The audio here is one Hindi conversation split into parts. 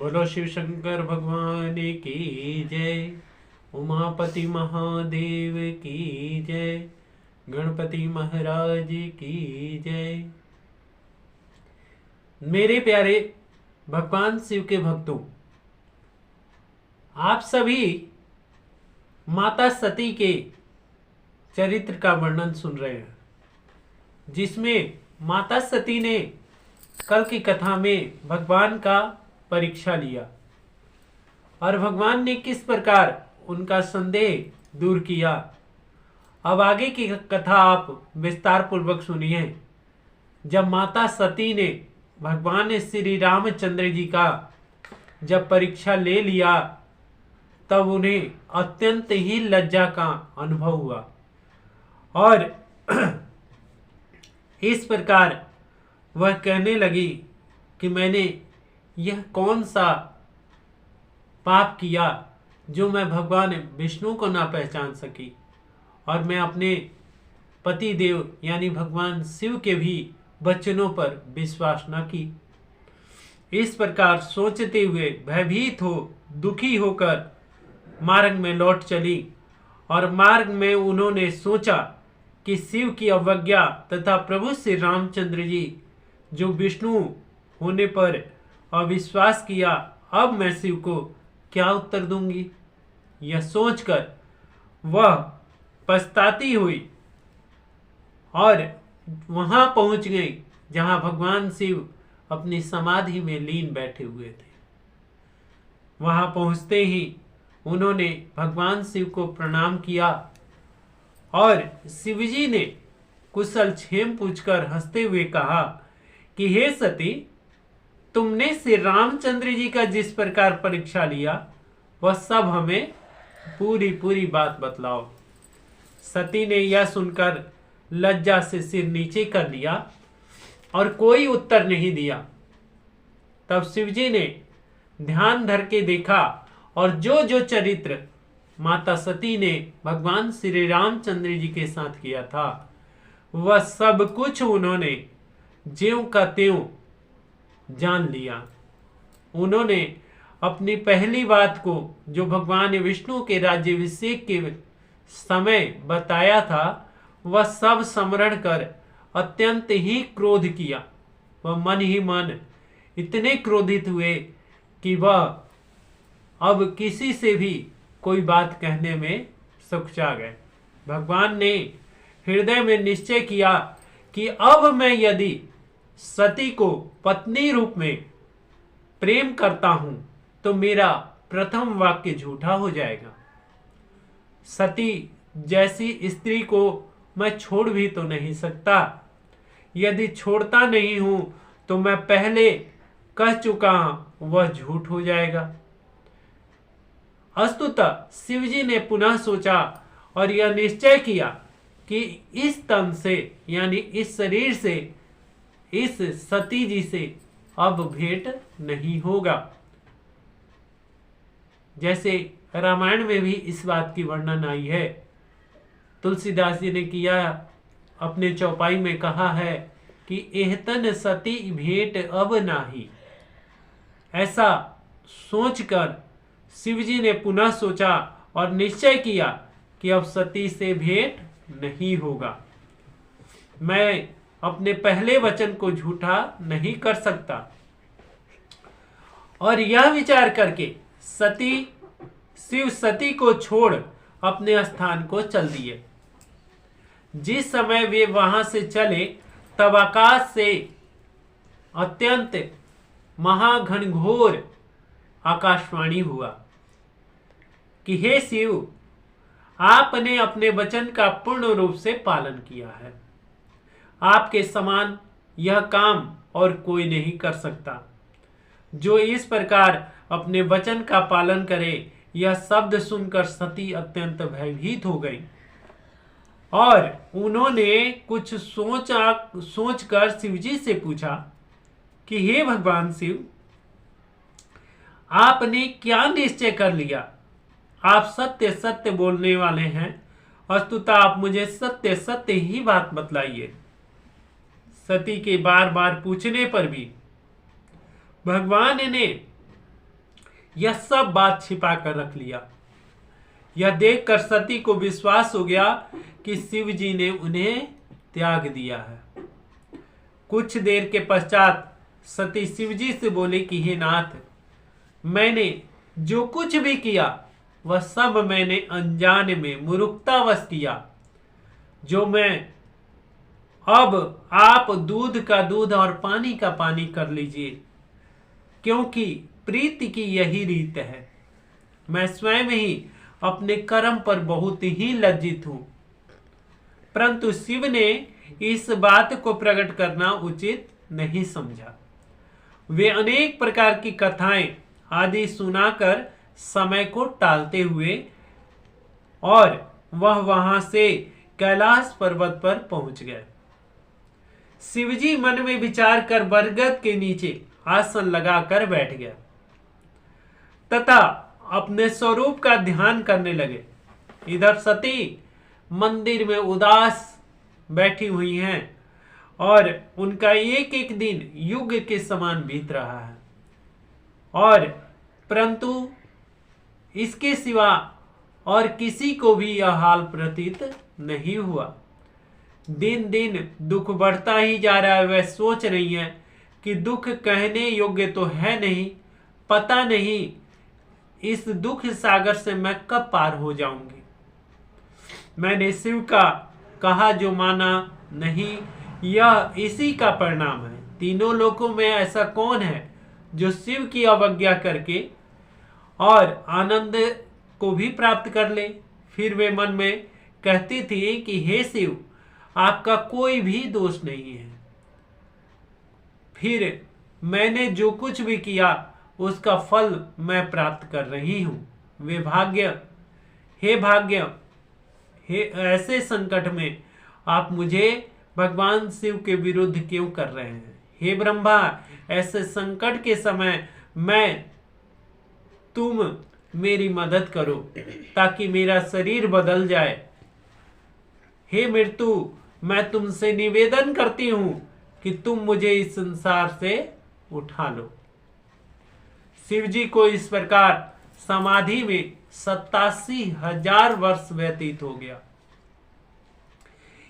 बोलो शिव शंकर भगवान की जय। उमापति महादेव की जय। गणपति महाराज की जय। मेरे प्यारे भगवान शिव के भक्तों, आप सभी माता सती के चरित्र का वर्णन सुन रहे हैं, जिसमें माता सती ने कल की कथा में भगवान का परीक्षा लिया और भगवान ने किस प्रकार उनका संदेह दूर किया। अब आगे की कथा आप विस्तार पूर्वक सुनिए। जब माता सती ने भगवान श्री रामचंद्र जी का जब परीक्षा ले लिया, तब उन्हें अत्यंत ही लज्जा का अनुभव हुआ और इस प्रकार वह कहने लगी कि मैंने यह कौन सा पाप किया जो मैं भगवान विष्णु को ना पहचान सकी और मैं अपने पति देव यानी भगवान शिव के भी वचनों पर विश्वास न की। इस प्रकार सोचते हुए भयभीत हो दुखी होकर मार्ग में लौट चली और मार्ग में उन्होंने सोचा कि शिव की अवज्ञा तथा प्रभु श्री रामचंद्र जी जो विष्णु होने पर अविश्वास किया, अब मैं शिव को क्या उत्तर दूंगी। यह सोचकर वह पछताती हुई और वहां पहुंच गई जहां भगवान शिव अपनी समाधि में लीन बैठे हुए थे। वहां पहुंचते ही उन्होंने भगवान शिव को प्रणाम किया और शिवजी ने कुशल क्षेम पूछकर हंसते हुए कहा कि हे सती, तुमने श्री रामचंद्र जी का जिस प्रकार परीक्षा लिया वह सब हमें पूरी बात बतलाओ। सती ने यह सुनकर लज्जा से सिर नीचे कर लिया और कोई उत्तर नहीं दिया। तब शिवजी ने ध्यान धर के देखा और जो चरित्र माता सती ने भगवान श्री रामचंद्र जी के साथ किया था वह सब कुछ उन्होंने ज्यों का त्यों जान लिया। उन्होंने अपनी पहली बात को जो भगवान विष्णु के राज्याभिषेक के समय बताया था वह सब स्मरण कर अत्यंत ही क्रोध किया। वह मन ही मन इतने क्रोधित हुए कि वह अब किसी से भी कोई बात कहने में सुखचा गए। भगवान ने हृदय में निश्चय किया कि अब मैं यदि सती को पत्नी रूप में प्रेम करता हूं तो मेरा प्रथम वाक्य झूठा हो जाएगा। सती जैसी स्त्री को मैं छोड़ भी तो नहीं सकता। यदि छोड़ता नहीं हूं तो मैं पहले कह चुका हूं वह झूठ हो जाएगा। अस्तुतः शिवजी ने पुनः सोचा और यह निश्चय किया कि इस तन से यानी इस शरीर से इस सती जी से अब भेंट नहीं होगा। जैसे रामायण में भी इस बात की वर्णन आई है। तुलसीदास जी ने किया अपने चौपाई में कहा है कि एहतन सती भेंट अब नाही। ऐसा सोचकर शिवजी ने पुनः सोचा और निश्चय किया कि अब सती से भेंट नहीं होगा। मैं अपने पहले वचन को झूठा नहीं कर सकता। और यह विचार करके शिव सती को छोड़ अपने स्थान को चल दिए। जिस समय वे वहां से चले तब आकाश से अत्यंत महाघनघोर आकाशवाणी हुआ कि हे शिव, आपने अपने वचन का पूर्ण रूप से पालन किया है। आपके समान यह काम और कोई नहीं कर सकता। जो इस प्रकार अपने वचन का पालन करे। यह शब्द सुनकर सती अत्यंत भयभीत हो गई और उन्होंने कुछ सोचकर शिवजी से पूछा कि हे भगवान शिव, आपने क्या निश्चय कर लिया? आप सत्य सत्य बोलने वाले हैं। वस्तुतः आप मुझे सत्य सत्य ही बात बतलाइए। सती के बार बार पूछने पर भी भगवान ने यह सब बात छिपा कर रख लिया। यह देखकर सती को विश्वास हो गया कि शिव जी ने उन्हें त्याग दिया है। कुछ देर के पश्चात सती शिव जी से बोली कि हे नाथ, मैंने जो कुछ भी किया वह सब मैंने अनजाने में मूर्खतावश किया। जो मैं अब आप दूध का दूध और पानी का पानी कर लीजिए, क्योंकि प्रीति की यही रीत है। मैं स्वयं ही अपने कर्म पर बहुत ही लज्जित हूं। परंतु शिव ने इस बात को प्रकट करना उचित नहीं समझा। वे अनेक प्रकार की कथाएं आदि सुनाकर समय को टालते हुए और वह वहां से कैलाश पर्वत पर पहुंच गए। शिवजी मन में विचार कर बरगद के नीचे आसन लगाकर बैठ गया तथा अपने स्वरूप का ध्यान करने लगे। इधर सती मंदिर में उदास बैठी हुई हैं और उनका एक एक दिन युग के समान बीत रहा है, और परंतु इसके सिवा और किसी को भी यह हाल प्रतीत नहीं हुआ। दिन दिन दुख बढ़ता ही जा रहा है। वह सोच रही है कि दुख कहने योग्य तो है नहीं, पता नहीं इस दुख सागर से मैं कब पार हो जाऊंगी। मैंने शिव का कहा जो माना नहीं, यह इसी का परिणाम है। तीनों लोकों में ऐसा कौन है जो शिव की अवज्ञा करके और आनंद को भी प्राप्त कर ले। फिर वे मन में कहती थी कि हे शिव, आपका कोई भी दोष नहीं है। फिर मैंने जो कुछ भी किया उसका फल मैं प्राप्त कर रही हूं। वे भाग्य, हे ऐसे संकट में आप मुझे भगवान शिव के विरुद्ध क्यों कर रहे हैं। हे ब्रह्मा, ऐसे संकट के समय तुम मेरी मदद करो ताकि मेरा शरीर बदल जाए। हे मृत्यु, मैं तुमसे निवेदन करती हूं कि तुम मुझे इस संसार से उठा लो। शिवजी को इस प्रकार समाधि में 87,000 वर्ष व्यतीत हो गया।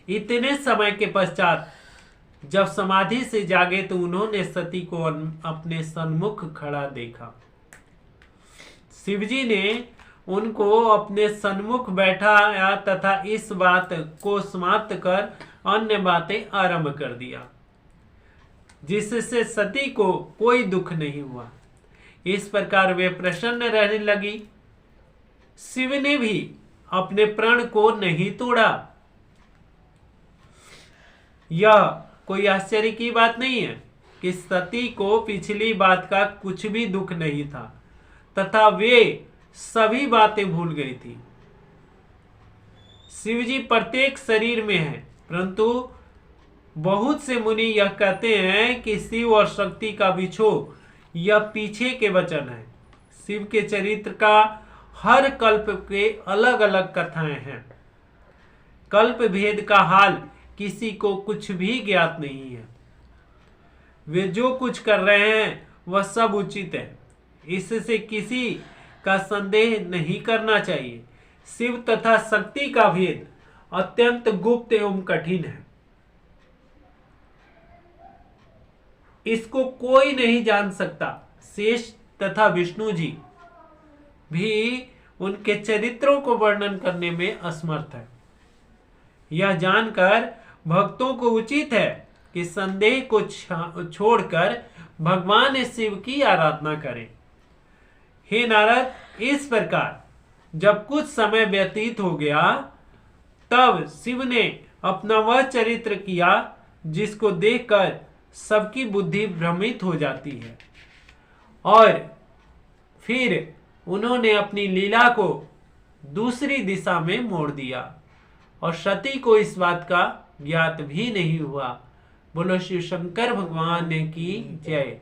इतने समय के पश्चात जब समाधि से जागे तो उन्होंने सती को अपने सन्मुख खड़ा देखा। शिवजी ने उनको अपने सन्मुख बैठाया तथा इस बात को समाप्त कर अन्य बातें आरंभ कर दिया, जिससे सती को कोई दुख नहीं हुआ। इस प्रकार वे प्रसन्न रहने लगी। शिव ने भी अपने प्रण को नहीं तोड़ा। यह कोई आश्चर्य की बात नहीं है कि सती को पिछली बात का कुछ भी दुख नहीं था तथा वे सभी बातें भूल गई थी। शिवजी प्रत्येक शरीर में है, परंतु बहुत से मुनि यह कहते हैं कि शिव और शक्ति का विछोह यह पीछे के वचन है। शिव के चरित्र का हर कल्प के अलग अलग कथाएं हैं। कल्प भेद का हाल किसी को कुछ भी ज्ञात नहीं है। वे जो कुछ कर रहे हैं वह सब उचित है, इससे किसी का संदेह नहीं करना चाहिए। शिव तथा शक्ति का भेद अत्यंत गुप्त एवं कठिन है। इसको कोई नहीं जान सकता। शेष तथा विष्णु जी भी उनके चरित्रों को वर्णन करने में असमर्थ है। यह जानकर भक्तों को उचित है कि संदेह को छोड़कर भगवान शिव की आराधना करें। हे नारद, इस प्रकार जब कुछ समय व्यतीत हो गया तब शिव ने अपना वह चरित्र किया जिसको देखकर सबकी बुद्धि भ्रमित हो जाती है, और फिर उन्होंने अपनी लीला को दूसरी दिशा में मोड़ दिया और सती को इस बात का ज्ञात भी नहीं हुआ। बोलो शिव शंकर भगवान की जय।